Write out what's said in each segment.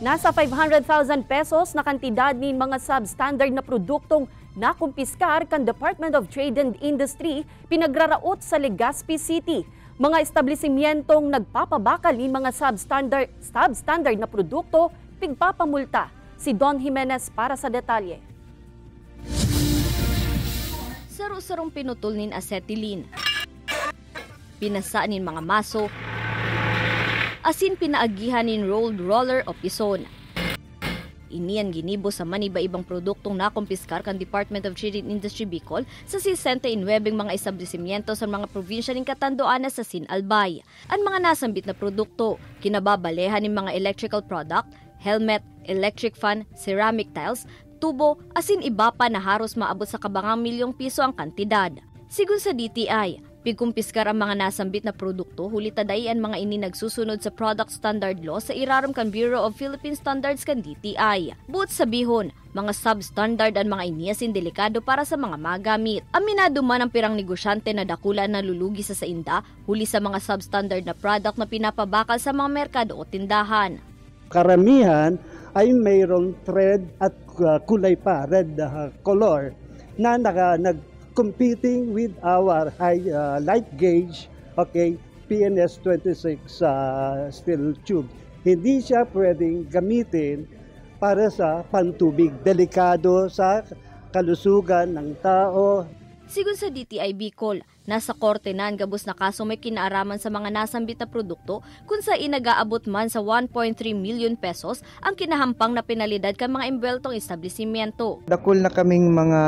Nasa 500,000 pesos na kantidad ni mga substandard na produktong nakumpiskar kan Department of Trade and Industry pinagraraot sa Legazpi City. Mga establishmentong nagpapabakal ni mga substandard na produkto pigpapamulta. Si Don Jimenez para sa detalye. Saro-sarong pinutol nin acetylene. Pinasaan nin mga maso. Asin pinaagihan nin rolled roller o pison. Iniyan ginibo sa maniba-ibang produktong nakumpiskar kan Department of Trade and Industry Bicol sa 69 mga establishmento sa mga probinsya ng Catanduanes sa Sinalbay. Ang mga nasambit na produkto, kinababalehan ng mga electrical product, helmet, electric fan, ceramic tiles, tubo, asin iba pa na haros maabot sa kabangang milyong piso ang kantidad. Sigun sa DTI, pigkumpiskar ang mga nasambit na produkto, huli tadayan mga ini nagsusunod sa Product Standard Law sa irarom kan Bureau of Philippine Standards kan DTI. Buot sabihon, mga substandard ang mga ini asin delikado para sa mga magamit. Aminado man ang pirang negosyante na dakula na lulugi sa inda, huli sa mga substandard na product na pinapabakal sa mga merkado o tindahan. Karamihan ay mayroong thread at kulay pa, red color, na nag-competing with our light gauge, PNS 26 steel tube. Hindi siya pwedeng gamitin para sa pantubig. Delikado sa kalusugan ng tao. Sigun sa DTI Bicol, nasa korte na ang gabos na kaso may kinaaraman sa mga nasambit na produkto kung sa inagaabot man sa 1.3 million pesos ang kinahampang na penalidad kan mga embeltong establishmento. Dakol na kaming mga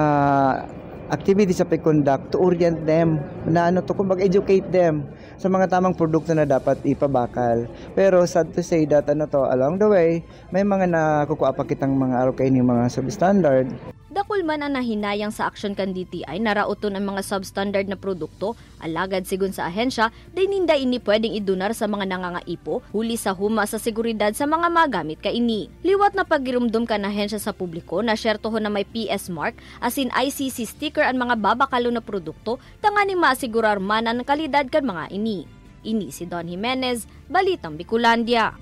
activities sa pag-conduct to orient them, na mag-educate them sa mga tamang produkto na dapat ipabakal. Pero sad to say that along the way, may mga nakukuha pa kitang mga araw kayo ng mga substandard. Dakol man ang nahinayang sa aksyon kan DTI na rauton ang mga substandard na produkto, alagad sigun sa ahensya, dayninda ini pwedeng idunar sa mga nangangaipo, huli sa huma sa seguridad sa mga magamit kaini. Liwat na pagirumdum kan ahensya sa publiko na syertohon na may PS mark, asin ICC sticker ang mga babakalo na produkto, tanganing maasigurar man ang kalidad kan mga ini. Ini si Don Jimenez, Balitang Bicolandia.